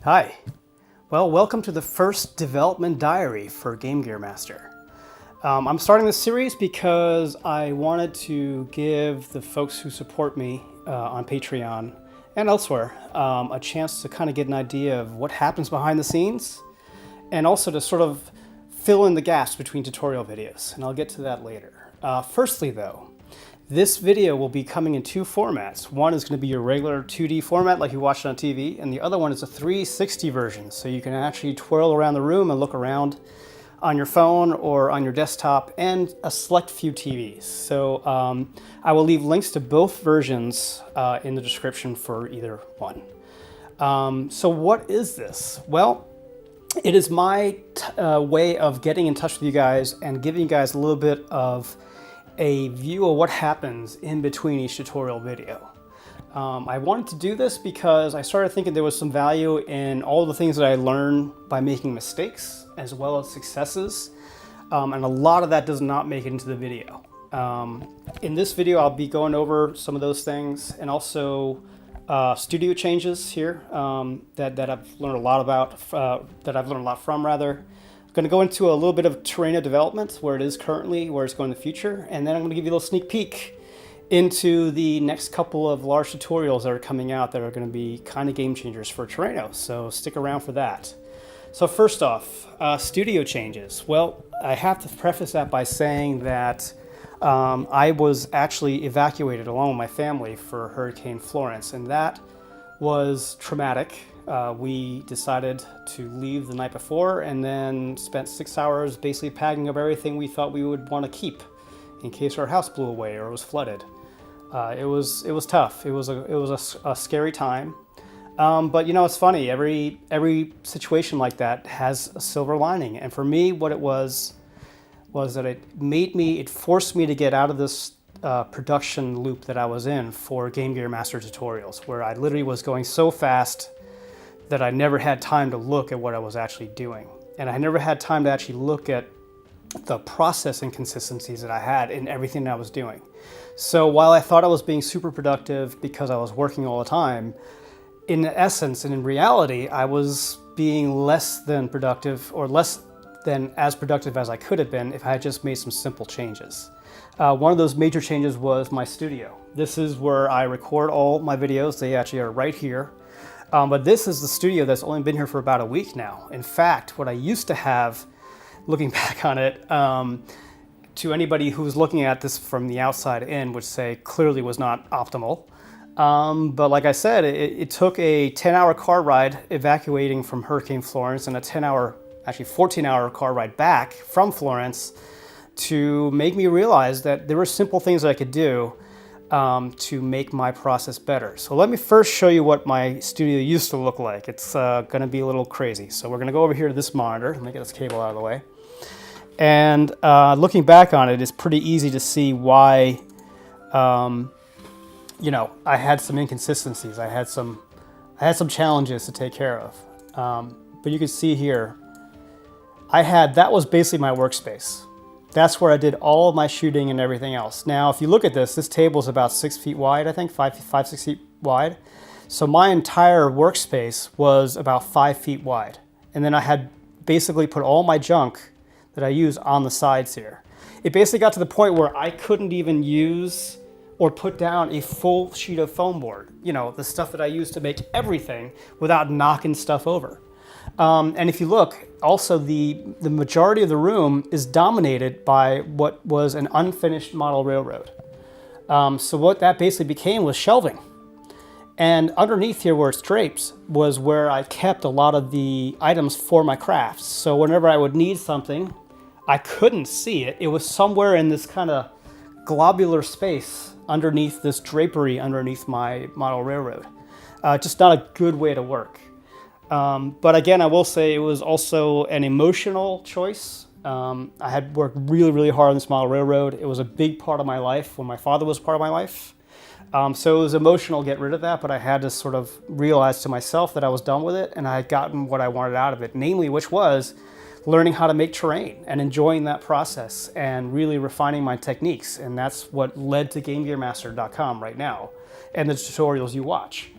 Hi. Well, welcome to the first development diary for GameGearMaster. I'm starting this series because I wanted to give the folks who support me on Patreon and elsewhere a chance to kind of get an idea of what happens behind the scenes, and also to sort of fill in the gaps between tutorial videos, and I'll get to that later. Firstly though, this video will be coming in two formats. One is going to be your regular 2D format like you watch on TV, and the other one is a 360 version, so you can actually twirl around the room and look around on your phone or on your desktop and a select few TVs. So I will leave links to both versions in the description for either one. So what is this? Well, it is my way of getting in touch with you guys and giving you guys a little bit of a view of what happens in between each tutorial video. I wanted to do this because I started thinking there was some value in all the things that I learned by making mistakes as well as successes, and a lot of that does not make it into the video. In this video I'll be going over some of those things, and also studio changes here that I've learned a lot about, from rather. Going to go into a little bit of Terraino development, where it is currently, where it's going in the future, and then I'm going to give you a little sneak peek into the next couple of large tutorials that are coming out that are going to be kind of game changers for Terraino, so stick around for that. So first off, studio changes. Well, I have to preface that by saying that I was actually evacuated along with my family for Hurricane Florence, and that was traumatic. We decided to leave the night before and then spent 6 hours basically packing up everything we thought we would want to keep in case our house blew away or was flooded. It was tough. It was a scary time. But you know, it's funny. Every situation like that has a silver lining. And for me, what it was that it forced me to get out of this production loop that I was in for GameGearMaster tutorials, where I literally was going so fast that I never had time to look at what I was actually doing. And I never had time to actually look at the process inconsistencies that I had in everything that I was doing. So while I thought I was being super productive because I was working all the time, in essence and in reality, I was being less than productive, or less than as productive as I could have been if I had just made some simple changes. One of those major changes was my studio. This is where I record all my videos. They actually are right here. But this is the studio that's only been here for about a week now. In fact, what I used to have, looking back on it, to anybody who's looking at this from the outside in, would say clearly was not optimal. But like I said, it took a 10-hour car ride evacuating from Hurricane Florence and a 14-hour car ride back from Florence to make me realize that there were simple things that I could do to make my process better. So let me first show you what my studio used to look like. It's going to be a little crazy. So we're going to go over here to this monitor. Let me get this cable out of the way. And looking back on it, it's pretty easy to see why, you know, I had some inconsistencies. I had some challenges to take care of. But you can see here, that was basically my workspace. That's where I did all of my shooting and everything else. Now, if you look at this table is about 6 feet wide, I think, 6 feet wide. So my entire workspace was about 5 feet wide. And then I had basically put all my junk that I use on the sides here. It basically got to the point where I couldn't even use or put down a full sheet of foam board. You know, the stuff that I use to make everything, without knocking stuff over. And if you look, also the majority of the room is dominated by what was an unfinished model railroad. So what that basically became was shelving. And underneath here where it's drapes was where I kept a lot of the items for my crafts. So whenever I would need something, I couldn't see it. It was somewhere in this kind of globular space underneath this drapery underneath my model railroad. Just not a good way to work. But again, I will say it was also an emotional choice. I had worked really, really hard on this model railroad. It was a big part of my life when my father was part of my life. So it was emotional to get rid of that, but I had to sort of realize to myself that I was done with it and I had gotten what I wanted out of it, namely, which was learning how to make terrain and enjoying that process and really refining my techniques. And that's what led to GameGearMaster.com right now and the tutorials you watch.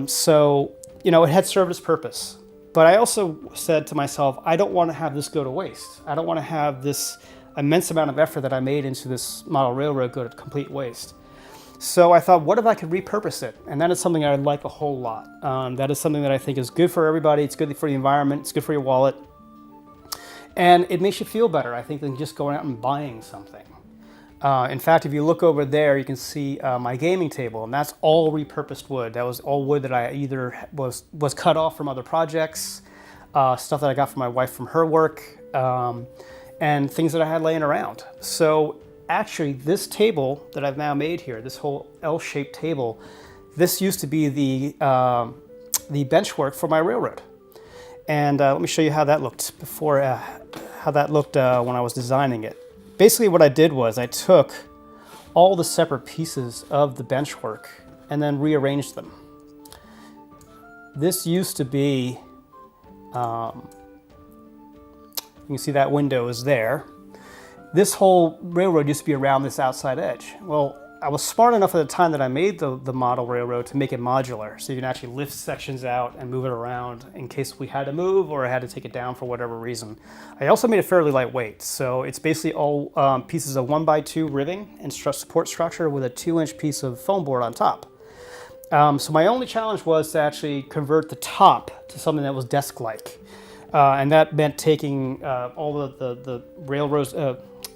So you know, it had served its purpose. But I also said to myself, I don't want to have this go to waste. I don't want to have this immense amount of effort that I made into this model railroad go to complete waste. So I thought, what if I could repurpose it? And that is something I like a whole lot. That is something that I think is good for everybody. It's good for the environment. It's good for your wallet. And it makes you feel better, I think, than just going out and buying something. In fact, if you look over there, you can see my gaming table, and that's all repurposed wood. That was all wood that I either was cut off from other projects, stuff that I got from my wife from her work, and things that I had laying around. So actually, this table that I've now made here, this whole L-shaped table, this used to be the benchwork for my railroad. And let me show you how that looked before, how that looked when I was designing it. Basically what I did was I took all the separate pieces of the benchwork and then rearranged them. This used to be, you can see that window is there. This whole railroad used to be around this outside edge. Well, I was smart enough at the time that I made the model railroad to make it modular, so you can actually lift sections out and move it around in case we had to move or I had to take it down for whatever reason. I also made it fairly lightweight, so it's basically all pieces of 1x2 ribbing and support structure with a 2-inch piece of foam board on top. So my only challenge was to actually convert the top to something that was desk-like. And that meant taking all the railroads,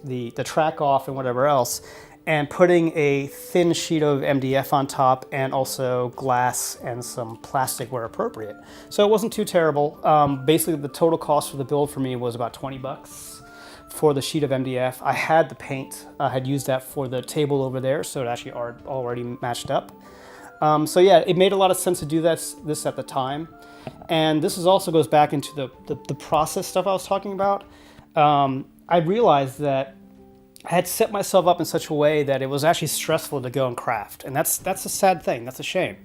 the track off and whatever else, and putting a thin sheet of MDF on top and also glass and some plastic where appropriate. So it wasn't too terrible. Basically the total cost for the build for me was about 20 bucks for the sheet of MDF. I had the paint, I had used that for the table over there, so it actually already matched up. So yeah, it made a lot of sense to do this at the time. And this also goes back into the process stuff I was talking about. I realized that I had set myself up in such a way that it was actually stressful to go and craft. And that's a sad thing, that's a shame.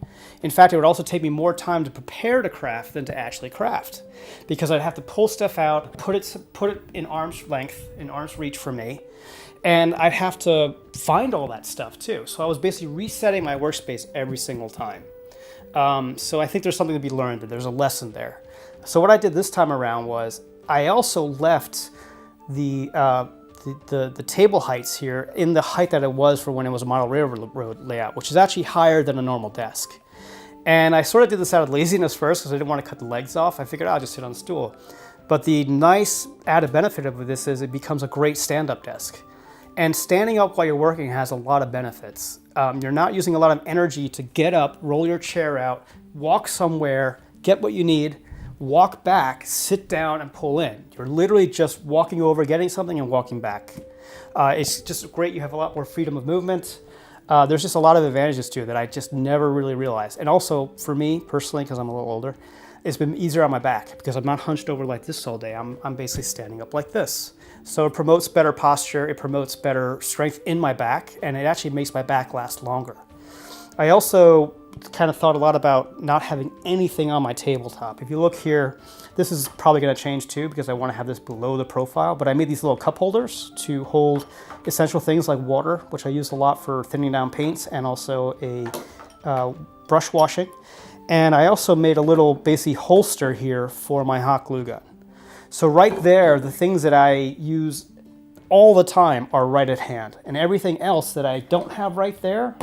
In fact, it would also take me more time to prepare to craft than to actually craft. Because I'd have to pull stuff out, put it in arm's length, in arm's reach for me, and I'd have to find all that stuff too. So I was basically resetting my workspace every single time. So I think there's something to be learned, and there's a lesson there. So what I did this time around was I also left the table heights here in the height that it was for when it was a model railroad layout, which is actually higher than a normal desk. And I sort of did this out of laziness first because I didn't want to cut the legs off. I figured I'll just sit on the stool. But the nice added benefit of this is it becomes a great stand-up desk. And standing up while you're working has a lot of benefits. You're not using a lot of energy to get up, roll your chair out, walk somewhere, get what you need, walk back, sit down, and pull in. You're literally just walking over, getting something, and walking back. It's just great. You have a lot more freedom of movement. There's just a lot of advantages to it that I just never really realized. And also, for me personally, because I'm a little older, it's been easier on my back because I'm not hunched over like this all day. I'm basically standing up like this. So it promotes better posture, it promotes better strength in my back, and it actually makes my back last longer. I also kind of thought a lot about not having anything on my tabletop. If you look here, this is probably going to change too because I want to have this below the profile, but I made these little cup holders to hold essential things like water, which I use a lot for thinning down paints, and also a brush washing. And I also made a little basically holster here for my hot glue gun. So right there, the things that I use all the time are right at hand. And everything else that I don't have right there,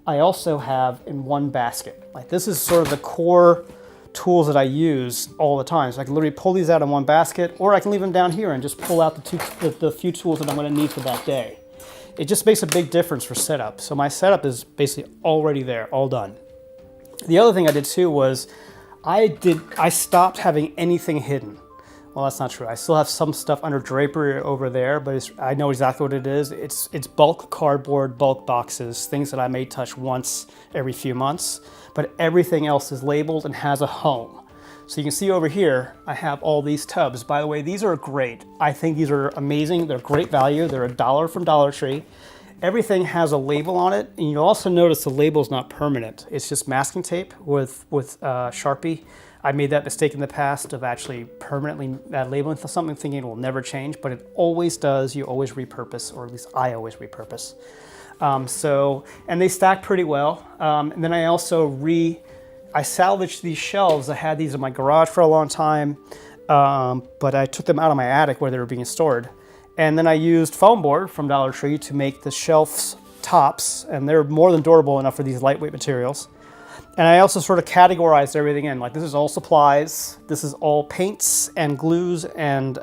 I also have in one basket. Like this is sort of the core tools that I use all the time. So I can literally pull these out in one basket, or I can leave them down here and just pull out the few tools that I'm going to need for that day. It just makes a big difference for setup. So my setup is basically already there, all done. The other thing I did too was I stopped having anything hidden. Well, that's not true. I still have some stuff under drapery over there, but I know exactly what it is. It's bulk cardboard, bulk boxes, things that I may touch once every few months, but everything else is labeled and has a home. So you can see over here, I have all these tubs. By the way, these are great. I think these are amazing. They're great value. They're $1 from Dollar Tree. Everything has a label on it, and you'll also notice the label is not permanent. It's just masking tape with Sharpie. I made that mistake in the past of actually permanently labeling something thinking it will never change, but it always does. You always repurpose, or at least I always repurpose. And they stack pretty well. And then I also I salvaged these shelves. I had these in my garage for a long time, but I took them out of my attic where they were being stored. And then I used foam board from Dollar Tree to make the shelves tops, and they're more than durable enough for these lightweight materials. And I also sort of categorized everything in, like this is all supplies, this is all paints and glues and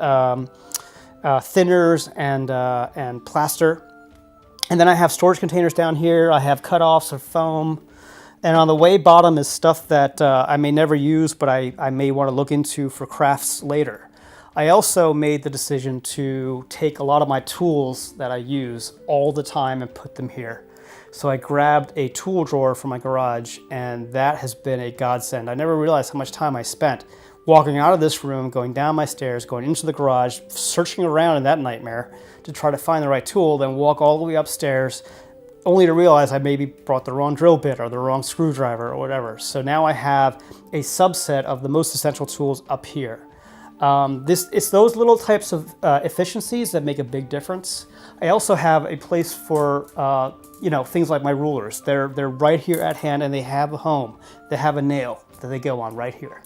thinners and plaster. And then I have storage containers down here. I have cutoffs of foam. And on the way bottom is stuff that I may never use, but I may want to look into for crafts later. I also made the decision to take a lot of my tools that I use all the time and put them here. So I grabbed a tool drawer from my garage, and that has been a godsend. I never realized how much time I spent walking out of this room, going down my stairs, going into the garage, searching around in that nightmare to try to find the right tool, then walk all the way upstairs, only to realize I maybe brought the wrong drill bit or the wrong screwdriver or whatever. So now I have a subset of the most essential tools up here. It's those little types of efficiencies that make a big difference. I also have a place for things like my rulers. They're right here at hand, and they have a home. They have a nail that they go on right here.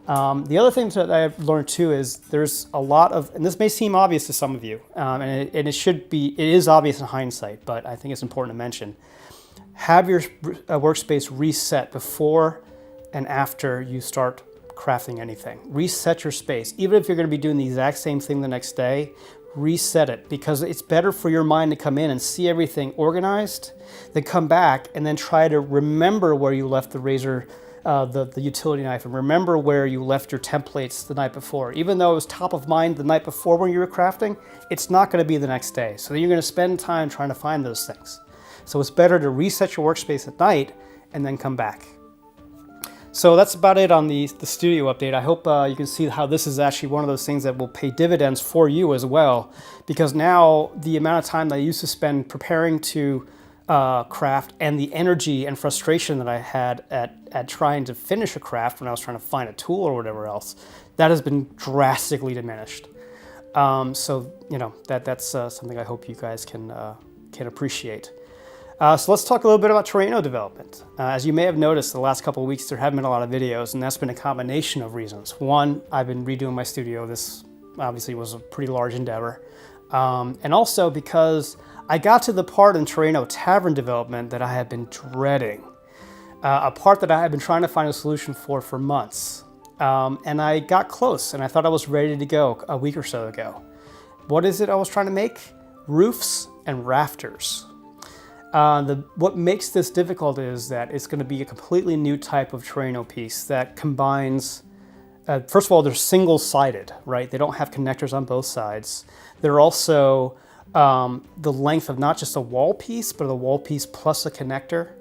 The other thing that I've learned too is there's a lot of, and this may seem obvious to some of you, and it is obvious in hindsight, but I think it's important to mention. Have your workspace reset before and after you start crafting anything. Reset your space. Even if you're going to be doing the exact same thing the next day, reset it, because it's better for your mind to come in and see everything organized than come back and then try to remember where you left the razor, the utility knife, and remember where you left your templates the night before. Even though it was top of mind the night before when you were crafting, it's not going to be the next day. So then you're going to spend time trying to find those things. So it's better to reset your workspace at night and then come back. So that's about it on the studio update. I hope you can see how this is actually one of those things that will pay dividends for you as well, because now the amount of time that I used to spend preparing to craft and the energy and frustration that I had at trying to finish a craft when I was trying to find a tool or whatever else, that has been drastically diminished. So that's something I hope you guys can appreciate. So let's talk a little bit about Terraino development. As you may have noticed, the last couple of weeks there haven't been a lot of videos, and that's been a combination of reasons. One, I've been redoing my studio. This obviously was a pretty large endeavor. And also because I got to the part in Terraino Tavern development that I had been dreading. A part that I had been trying to find a solution for months. And I got close, and I thought I was ready to go a week or so ago. What is it I was trying to make? Roofs and rafters. What makes this difficult is that it's going to be a completely new type of Terraino piece that combines, first of all, they're single-sided, right? They don't have connectors on both sides. They're also the length of not just a wall piece, but a wall piece plus a connector.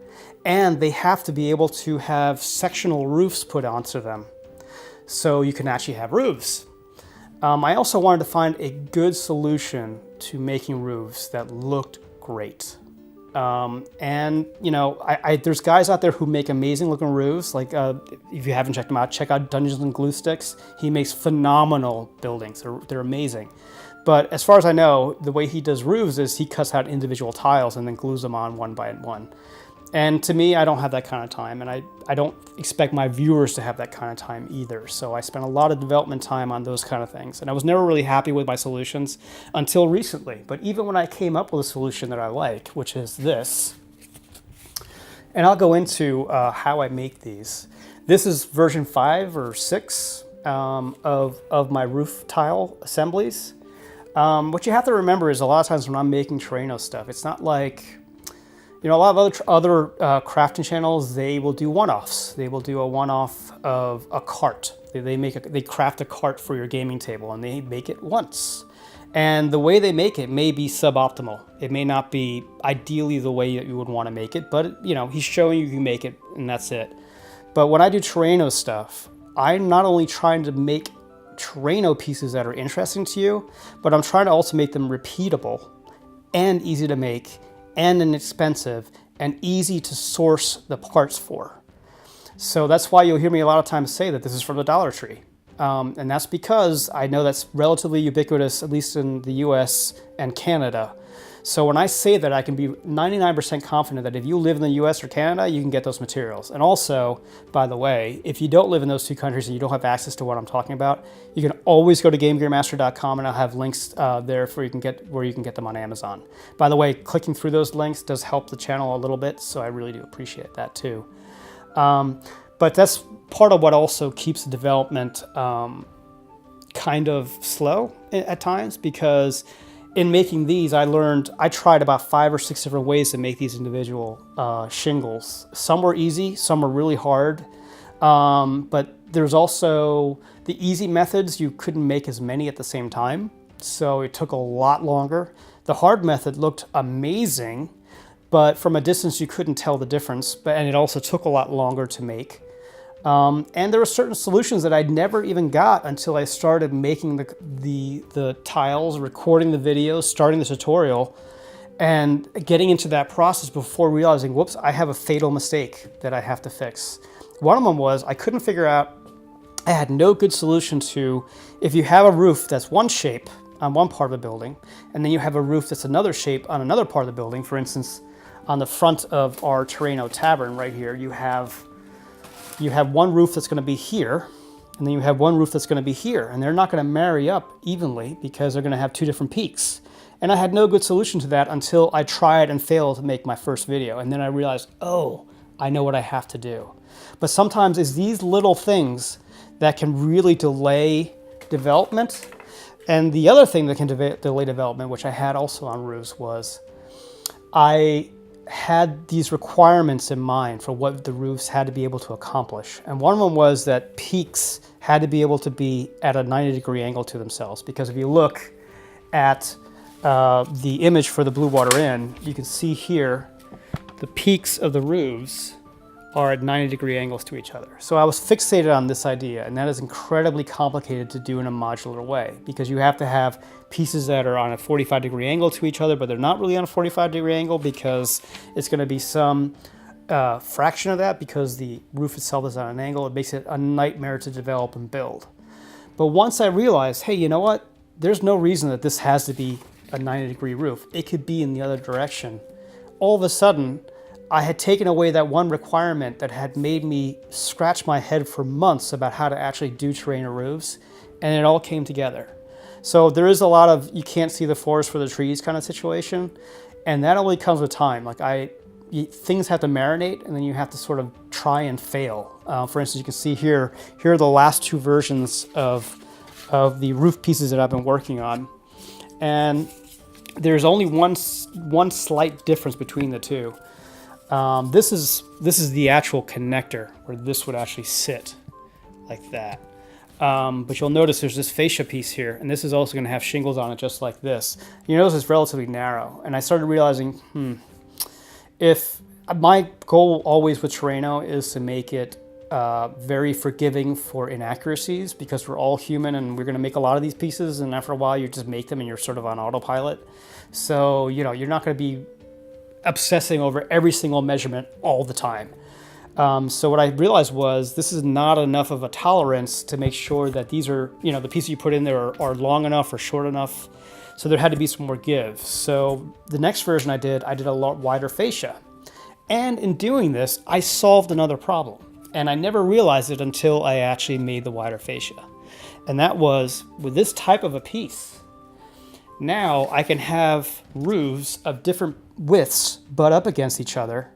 And they have to be able to have sectional roofs put onto them, so you can actually have roofs. I also wanted to find a good solution to making roofs that looked great. There's guys out there who make amazing looking roofs. Like if you haven't checked them out, check out Dungeons and Glue Sticks. He makes phenomenal buildings. They're amazing. But as far as I know, the way he does roofs is he cuts out individual tiles and then glues them on one by one. And to me, I don't have that kind of time, and I don't expect my viewers to have that kind of time either. So I spent a lot of development time on those kind of things, and I was never really happy with my solutions until recently. But even when I came up with a solution that I like, which is this, and I'll go into how I make these. This is version 5 or 6 of my roof tile assemblies. What you have to remember is a lot of times when I'm making Terraino stuff, it's not like, a lot of other crafting channels, they will do one-offs. They will do a one-off of a cart. They craft a cart for your gaming table, and they make it once. And the way they make it may be suboptimal. It may not be ideally the way that you would want to make it, but he's showing you can make it, and that's it. But when I do Terraino stuff, I'm not only trying to make Terraino pieces that are interesting to you, but I'm trying to also make them repeatable and easy to make and inexpensive and easy to source the parts for. So that's why you'll hear me a lot of times say that this is from the Dollar Tree. And that's because I know that's relatively ubiquitous, at least in the US and Canada. So when I say that, I can be 99% confident that if you live in the US or Canada, you can get those materials. And also, by the way, if you don't live in those two countries and you don't have access to what I'm talking about, you can always go to GameGearMaster.com, and I'll have links there where you can get them on Amazon. By the way, clicking through those links does help the channel a little bit, so I really do appreciate that too. But that's part of what also keeps the development kind of slow at times, because in making these, I tried about 5 or 6 different ways to make these individual shingles. Some were easy, some were really hard, but there's also the easy methods. You couldn't make as many at the same time, so it took a lot longer. The hard method looked amazing, but from a distance you couldn't tell the difference, and it also took a lot longer to make. And there were certain solutions that I'd never even got until I started making the tiles, recording the videos, starting the tutorial, and getting into that process before realizing, whoops, I have a fatal mistake that I have to fix. One of them was I couldn't figure out, I had no good solution to, if you have a roof that's one shape on one part of the building, and then you have a roof that's another shape on another part of the building. For instance, on the front of our Terraino tavern right here, you have one roof that's going to be here, and then you have one roof that's going to be here, and they're not going to marry up evenly because they're going to have 2 different peaks. And I had no good solution to that until I tried and failed to make my first video, and then I realized, oh, I know what I have to do. But sometimes it's these little things that can really delay development. And the other thing that can delay development, which I had also on roofs, was I had these requirements in mind for what the roofs had to be able to accomplish. And one of them was that peaks had to be able to be at a 90-degree angle to themselves. Because if you look at the image for the Blue Water Inn, you can see here the peaks of the roofs are at 90-degree angles to each other. So I was fixated on this idea, and that is incredibly complicated to do in a modular way, because you have to have pieces that are on a 45-degree angle to each other, but they're not really on a 45-degree angle because it's going to be some fraction of that, because the roof itself is on an angle. It makes it a nightmare to develop and build. But once I realized, hey, you know what? There's no reason that this has to be a 90-degree roof. It could be in the other direction. All of a sudden, I had taken away that one requirement that had made me scratch my head for months about how to actually do Terraino roofs, and it all came together. So there is a lot of you can't see the forest for the trees kind of situation, and that only comes with time. Things have to marinate, and then you have to sort of try and fail. For instance, you can see here are the last 2 versions of the roof pieces that I've been working on, and there's only one slight difference between the two. This is the actual connector where this would actually sit like that. But you'll notice there's this fascia piece here, and this is also going to have shingles on it just like this. You notice it's relatively narrow, and I started realizing, if my goal always with Terraino is to make it very forgiving for inaccuracies, because we're all human and we're going to make a lot of these pieces, and after a while you just make them and you're sort of on autopilot. So, you know, you're not going to be obsessing over every single measurement all the time. So what I realized was this is not enough of a tolerance to make sure that these are, you know, the pieces you put in there are long enough or short enough. So there had to be some more give. So the next version I did a lot wider fascia. And in doing this, I solved another problem. And I never realized it until I actually made the wider fascia. And that was, with this type of a piece, now I can have roofs of different widths butt up against each other,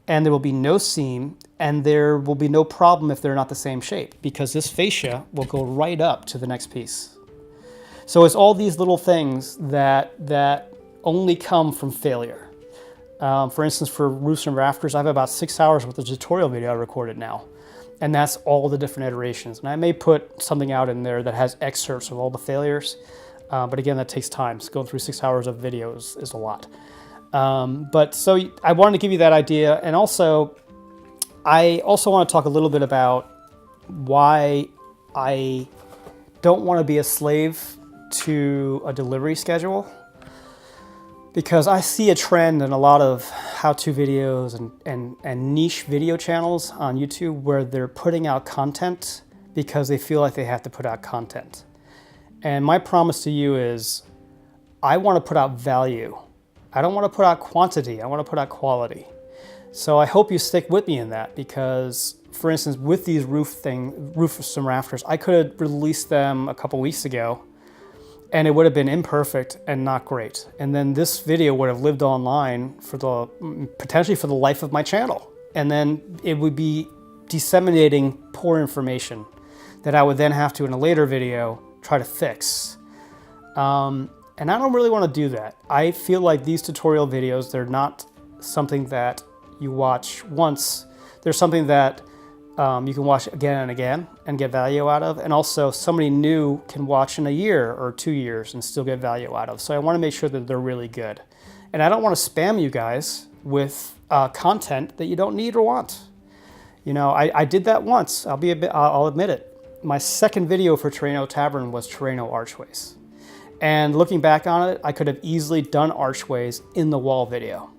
and there will be no seam, and there will be no problem if they're not the same shape, because this fascia will go right up to the next piece. So it's all these little things that only come from failure. For instance, for roofs and rafters, I have about 6 hours worth of tutorial video I recorded now, and that's all the different iterations. And I may put something out in there that has excerpts of all the failures, but again, that takes time. So going through 6 hours of videos is a lot. But so I wanted to give you that idea, and also I also want to talk a little bit about why I don't want to be a slave to a delivery schedule, because I see a trend in a lot of how-to videos and niche video channels on YouTube where they're putting out content because they feel like they have to put out content. And my promise to you is I want to put out value I don't want to put out quantity, I want to put out quality. So I hope you stick with me in that, because for instance, with these roofs and rafters, I could have released them a couple weeks ago and it would have been imperfect and not great. And then this video would have lived online for potentially for the life of my channel. And then it would be disseminating poor information that I would then have to, in a later video, try to fix. And I don't really want to do that. I feel like these tutorial videos, they're not something that you watch once. They're something that you can watch again and again and get value out of. And also somebody new can watch in a year or 2 years and still get value out of. So I want to make sure that they're really good. And I don't want to spam you guys with content that you don't need or want. You know, I did that once. I'll admit it. My second video for Terraino Tavern was Terraino Archways. And looking back on it, I could have easily done archways in the wall video.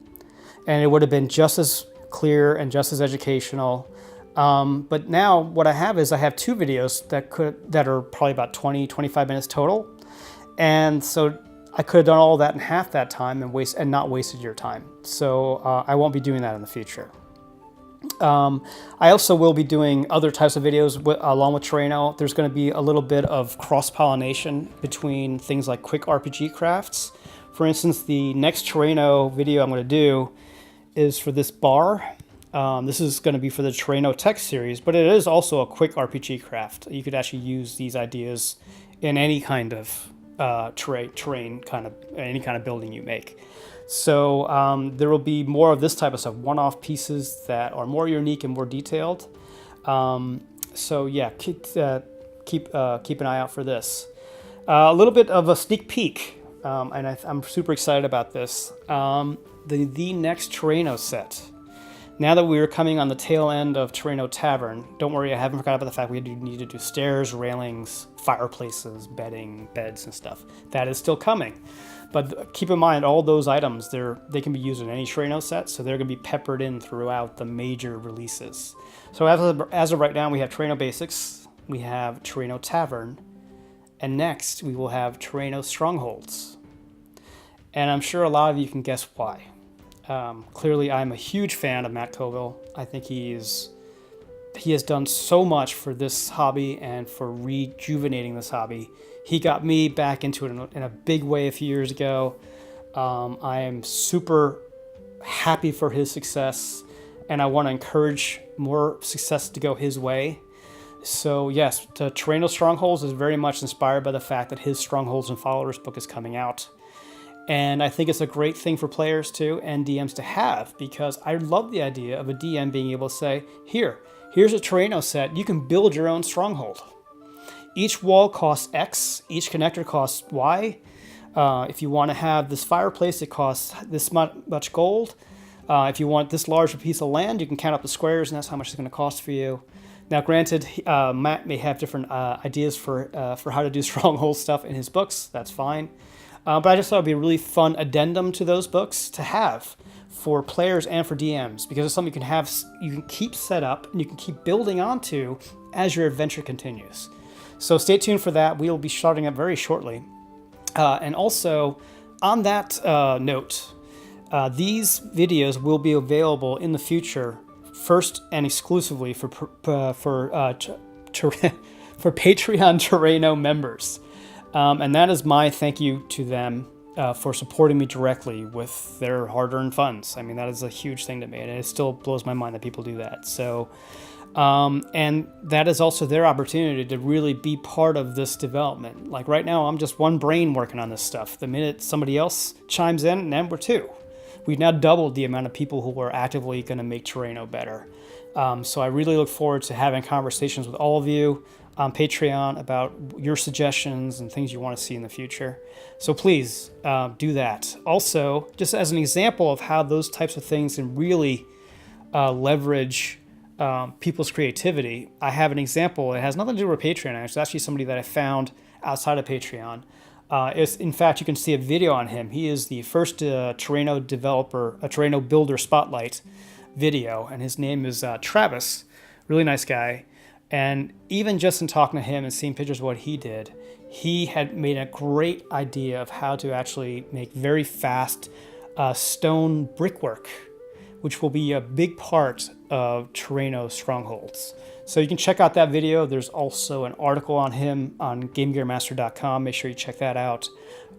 And it would have been just as clear and just as educational. But now what I have is I have 2 videos that are probably about 20, 25 minutes total. And so I could have done all that in half that time and not wasted your time. So I won't be doing that in the future. I also will be doing other types of videos along with Terraino. There's going to be a little bit of cross-pollination between things like quick RPG crafts. For instance, the next Terraino video I'm going to do is for this bar. This is going to be for the Terraino Tech series, but it is also a quick RPG craft. You could actually use these ideas in any kind of terrain, any kind of building you make. So there will be more of this type of stuff, one-off pieces that are more unique and more detailed. So yeah, keep an eye out for this. A little bit of a sneak peek, and I'm super excited about this. The next Terraino set. Now that we are coming on the tail end of Terraino Tavern, don't worry, I haven't forgot about the fact we need to do stairs, railings, fireplaces, bedding, beds, and stuff. That is still coming. But keep in mind, all those items, they can be used in any Terraino set, so they're going to be peppered in throughout the major releases. So as of right now, we have Terraino Basics, we have Terraino Tavern, and next we will have Terraino Strongholds. And I'm sure a lot of you can guess why. Clearly, I'm a huge fan of Matt Cogill. I think he has done so much for this hobby and for rejuvenating this hobby. He got me back into it in a big way a few years ago. I am super happy for his success, and I want to encourage more success to go his way. So yes, the Terraino Strongholds is very much inspired by the fact that his Strongholds and Followers book is coming out. And I think it's a great thing for players too and DMs to have, because I love the idea of a DM being able to say, here's a Terraino set, you can build your own stronghold. Each wall costs X, each connector costs Y. If you want to have this fireplace, it costs this much gold. If you want this large a piece of land, you can count up the squares, and that's how much it's going to cost for you. Now, granted, Matt may have different ideas for how to do stronghold stuff in his books. That's fine. But I just thought it would be a really fun addendum to those books to have for players and for DMs, because it's something you can keep set up and you can keep building onto as your adventure continues. So stay tuned for that. We will be starting up very shortly. And also, on that note, these videos will be available in the future, first and exclusively for Patreon Terraino members. And that is my thank you to them for supporting me directly with their hard-earned funds. I mean, that is a huge thing to me, and it still blows my mind that people do that. So, and that is also their opportunity to really be part of this development. Like right now, I'm just one brain working on this stuff. The minute somebody else chimes in, then we're 2. We've now doubled the amount of people who are actively going to make Terraino better. So I really look forward to having conversations with all of you on Patreon about your suggestions and things you want to see in the future. So please do that. Also, just as an example of how those types of things can really leverage people's creativity, I have an example. It has nothing to do with Patreon. It's actually somebody that I found outside of Patreon. In fact, you can see a video on him. He is the first Terraino developer, a Terraino builder spotlight video, and his name is Travis. Really nice guy. And even just in talking to him and seeing pictures of what he did, he had made a great idea of how to actually make very fast stone brickwork, which will be a big part of Terraino strongholds. So you can check out that video. There's also an article on him on GameGearMaster.com. Make sure you check that out.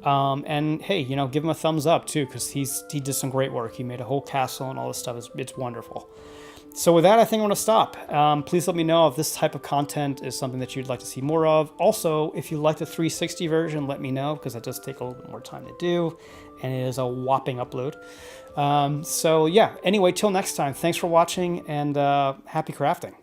And hey, you know, give him a thumbs up too, because he did some great work. He made a whole castle and all this stuff. It's wonderful. So with that, I think I'm going to stop. Please let me know if this type of content is something that you'd like to see more of. Also, if you like the 360 version, let me know, because that does take a little bit more time to do, and it is a whopping upload. So yeah, anyway, till next time, thanks for watching, and happy crafting.